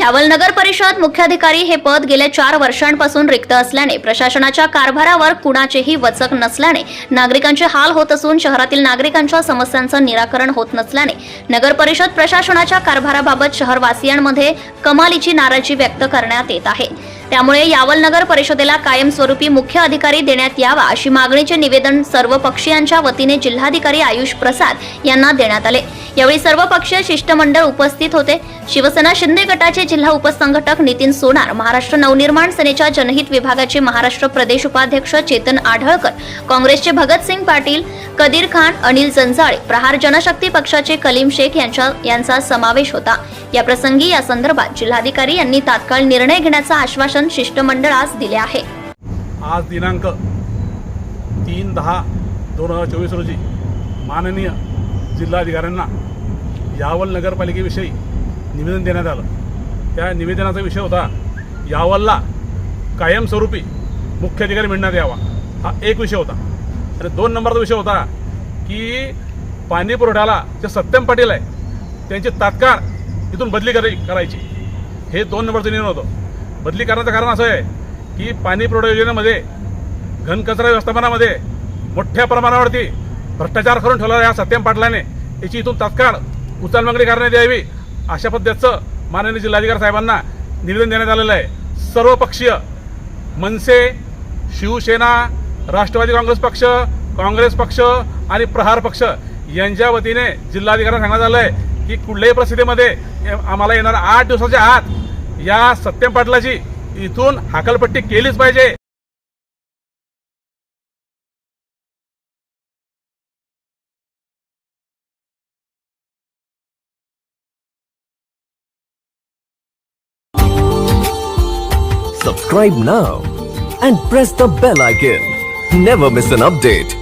यावल नगर परिषद मुख्याधिकारी हे पद गेल्या 4 वर्षांपासून रिक्त असल्याने प्रशासनाच्या कारभारावर कुणाचेही वचक नसल्याने नागरिकांचे हाल होत असून शहरातील नागरिकांच्या समस्यांचं निराकरण होत नसल्याने नगर परिषद प्रशासनाच्या कारभाराबाबत शहरवासियांमध्ये कमालीची नाराजी व्यक्त करण्यात येत आहे। त्यामुळे यावल नगर परिषदेला कायमस्वरूपी मुख्य अधिकारी देण्यात यावा अशी मागणीचे निवेदन सर्व पक्षीयांच्या वतीने जिल्हाधिकारी आयुष प्रसाद यांना देण्यात आले। यावेळी सर्व पक्षीय शिष्टमंडळ उपस्थित होते। शिवसेना शिंदे गटाचे जिल्हा उपसंघटक नितीन सोनार, महाराष्ट्र नवनिर्माण सेनेच्या जनहित विभागाचे महाराष्ट्र प्रदेश उपाध्यक्ष चेतन आढळकर, काँग्रेसचे भगतसिंग पाटील, कदीर खान, अनिल जंजाळे, प्रहार जनशक्ती पक्षाचे कलीम शेख यांचा समावेश होता। या प्रसंगी या संदर्भात जिल्हाधिकारी यांनी तात्काळ निर्णय घेण्याचं आश्वासन शिष्टमंडळास दिले आहे। आज दिनांक 3/10/2024 रोजी माननीय जिल्हाधिकाऱ्यांना यावल नगरपालिकेविषयी निवेदन देण्यात आलं। त्या निवेदनाचा विषय होता यावलला कायमस्वरूपी मुख्य अधिकारी मिळण्यात यावा, हा एक विषय होता। आणि 2 नंबरचा विषय होता की पाणी पुरवठ्याला जे सत्यम पाटील आहे त्यांची तात्काळ इथून बदली करायची, हे 2 नंबरचं निर्णय होतं। बदली करण्याचं कारण असं आहे की पाणी पुरवठा योजनेमध्ये घनकचरा व्यवस्थापनामध्ये मोठ्या प्रमाणावरती भ्रष्टाचार करून ठेवला या सत्यम पाटलाने याची इथून तात्काळ उचलमागणी करण्यात यावी अशा पद्धतीचं माननीय जिल्हाधिकारी साहेबांना निवेदन देण्यात आलेलं आहे। सर्व पक्षीय मनसे, शिवसेना, राष्ट्रवादी काँग्रेस पक्ष, काँग्रेस पक्ष आणि प्रहार पक्ष यांच्या वतीने जिल्हाधिकाऱ्यांना सांगण्यात आलं आहे की कुठल्याही परिस्थितीमध्ये आम्हाला येणाऱ्या 8 दिवसाच्या आत या सत्यम पाटलाची इथून हाकलपट्टी केलीच पाहिजे। Subscribe now and press the bell icon. Never miss an update.